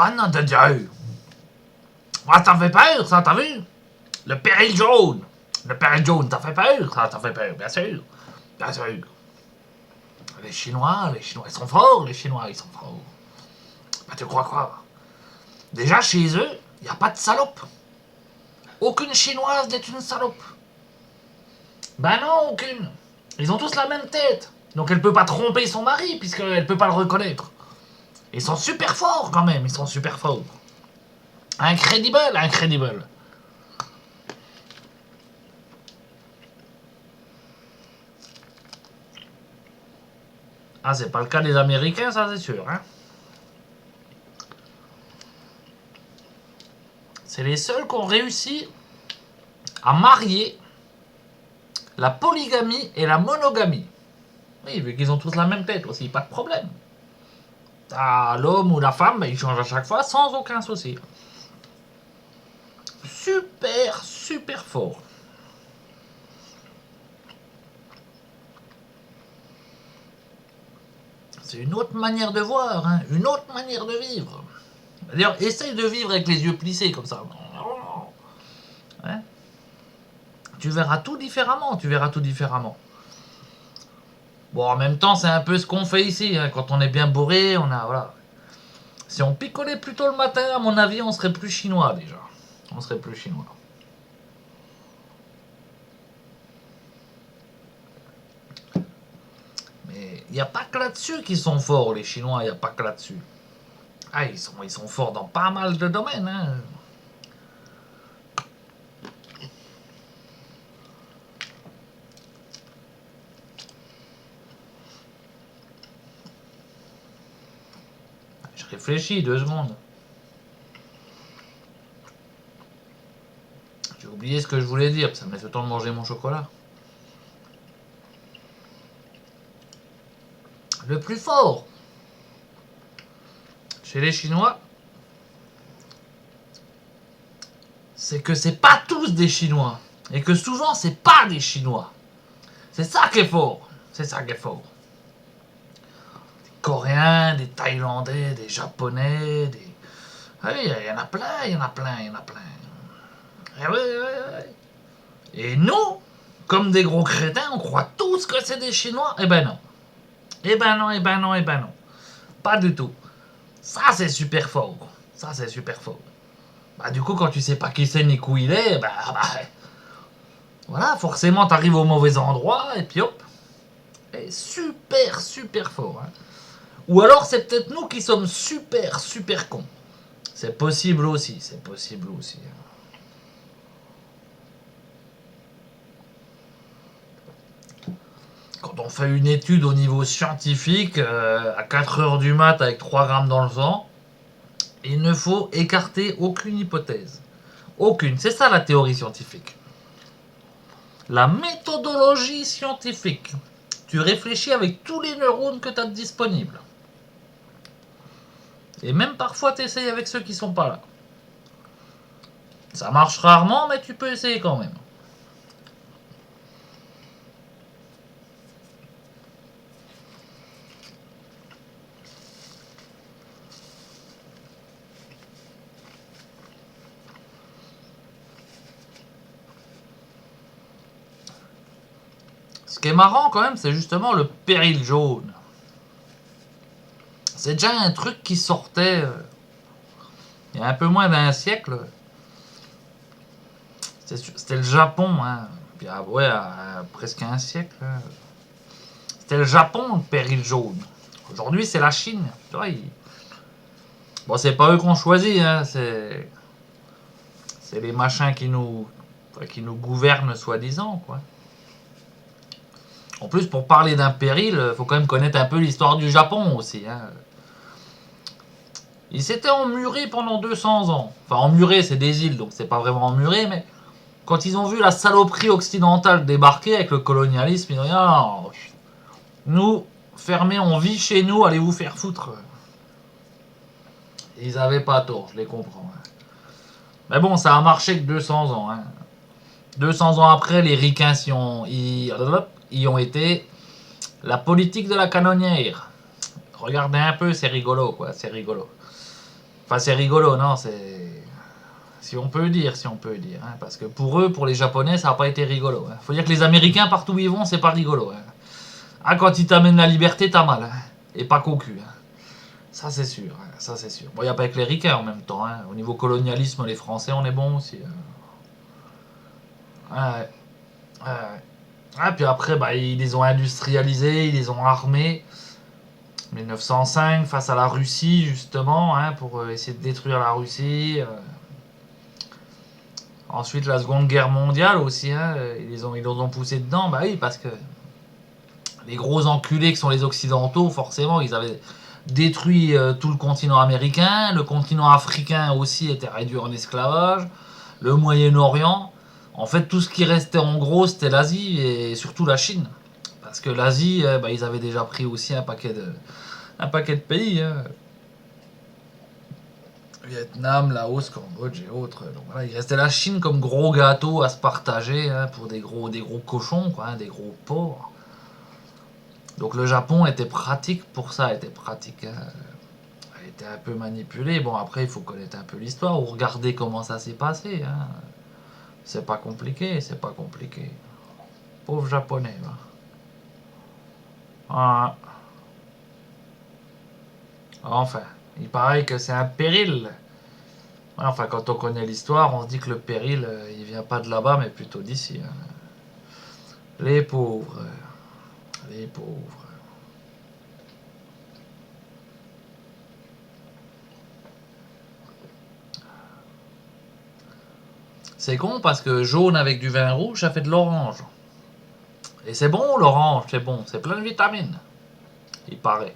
Ah non, de Dieu. Ah, ça fait peur, ça, t'as vu? Le péril jaune. Le péril jaune, ça fait peur, ça fait peur, bien sûr. Bien sûr. Les Chinois, ils sont forts, les Chinois, ils sont forts. Bah, tu crois quoi? Déjà, chez eux, il n'y a pas de salope. Aucune Chinoise n'est une salope. Ben non, aucune. Ils ont tous la même tête. Donc elle peut pas tromper son mari, puisqu'elle peut pas le reconnaître. Ils sont super forts, quand même, ils sont super forts. Incredible, incredible. Ah, c'est pas le cas des Américains, ça, c'est sûr, hein. C'est les seuls qui ont réussi à marier la polygamie et la monogamie. Oui, vu qu'ils ont tous la même tête aussi, pas de problème. Ah, l'homme ou la femme, ils changent à chaque fois sans aucun souci. Super, super fort. C'est une autre manière de voir, hein, une autre manière de vivre. D'ailleurs, essaye de vivre avec les yeux plissés comme ça. Hein, tu verras tout différemment, tu verras tout différemment. Bon, en même temps, c'est un peu ce qu'on fait ici. Hein. Quand on est bien bourré, on a. Voilà. Si on picolait plus tôt le matin, à mon avis, on serait plus chinois déjà. On serait plus chinois. Mais il n'y a pas que là-dessus qu'ils sont forts, les Chinois, il n'y a pas que là-dessus. Ah, ils sont forts dans pas mal de domaines. Hein. Je réfléchis 2 secondes. J'ai oublié ce que je voulais dire, ça me laisse le temps de manger mon chocolat. Le plus fort chez les Chinois, c'est que c'est pas tous des Chinois. Et que souvent, c'est pas des Chinois. C'est ça qui est fort. C'est ça qui est fort. Des Coréens, des Thaïlandais, des Japonais, des... Ah oui, il y en a plein, il y en a plein, il y en a plein. Et, oui, oui, oui. Et nous, comme des gros crétins, on croit tous que c'est des Chinois. Eh ben non. Eh ben non, eh ben non, eh ben non. Pas du tout. Ça, c'est super fort. Ça, c'est super fort. Bah, du coup, quand tu sais pas qui c'est ni où il est, voilà, forcément, t'arrives au mauvais endroit, et puis hop. Et super, super fort. Hein. Ou alors, c'est peut-être nous qui sommes super, super cons. C'est possible aussi, c'est possible aussi. Quand on fait une étude au niveau scientifique, à 4 heures du mat avec 3 grammes dans le sang, il ne faut écarter aucune hypothèse. Aucune. C'est ça la théorie scientifique. La méthodologie scientifique. Tu réfléchis avec tous les neurones que tu as disponibles. Et même parfois, tu essayes avec ceux qui sont pas là. Ça marche rarement, mais tu peux essayer quand même. Ce qui est marrant quand même, c'est justement le péril jaune. C'est déjà un truc qui sortait il y a un peu moins d'1 siècle. C'était le Japon, hein. Puis, ouais, presque 1 siècle. Hein. C'était le Japon, le péril jaune. Aujourd'hui, c'est la Chine. Bon, c'est pas eux qu'on choisit, hein. C'est les machins qui nous gouvernent, soi-disant, quoi. En plus, pour parler d'un péril, faut quand même connaître un peu l'histoire du Japon aussi. Hein. Ils s'étaient emmurés pendant 200 ans. Enfin, emmurés, c'est des îles, donc c'est pas vraiment emmuré, mais quand ils ont vu la saloperie occidentale débarquer avec le colonialisme, ils ont dit non, nous, fermés, on vit chez nous, allez vous faire foutre. Ils avaient pas tort, je les comprends. Hein. Mais bon, ça a marché que 200 ans. Hein. 200 ans après, les ricains y ont été. La politique de la canonnière. Regardez un peu, c'est rigolo, quoi, c'est rigolo. Enfin, c'est rigolo, non, c'est... Si on peut dire, si on peut dire. Hein, parce que pour eux, pour les Japonais, ça n'a pas été rigolo. Hein. Faut dire que les Américains, partout où ils vont, c'est pas rigolo. Hein. Ah, quand ils t'amènent la liberté, t'as mal. Hein. Et pas qu'au cul. Hein. Ça, c'est sûr. Hein, ça, c'est sûr. Bon, il n'y a pas que les ricains en même temps. Hein. Au niveau colonialisme, les Français, on est bons aussi. Hein. Ouais, ouais, ouais. Ah, puis après, bah, ils les ont industrialisés, ils les ont armés. 1905, face à la Russie, justement, hein, pour essayer de détruire la Russie. Ensuite, la Seconde Guerre mondiale aussi, hein, ils les ont poussés dedans. Bah oui, parce que les gros enculés qui sont les Occidentaux, forcément, ils avaient détruit tout le continent américain. Le continent africain aussi était réduit en esclavage. Le Moyen-Orient. En fait, tout ce qui restait en gros, c'était l'Asie et surtout la Chine. Parce que l'Asie, bah, ils avaient déjà pris aussi un paquet de pays. Hein. Vietnam, Laos, Cambodge et autres. Donc voilà, il restait la Chine comme gros gâteau à se partager hein, pour des gros cochons, quoi, hein, des gros porcs. Donc le Japon était pratique pour ça, était pratique. Hein. Elle était un peu manipulée. Bon, après, il faut connaître un peu l'histoire ou regarder comment ça s'est passé. Hein. C'est pas compliqué, c'est pas compliqué. Pauvre japonais. Va. Ah. Enfin, il paraît que c'est un péril. Ouais, enfin, quand on connaît l'histoire, on se dit que le péril, il vient pas de là-bas, mais plutôt d'ici. Hein. Les pauvres. Les pauvres. C'est con parce que jaune avec du vin rouge, ça fait de l'orange. Et c'est bon l'orange, c'est bon, c'est plein de vitamines. Il paraît.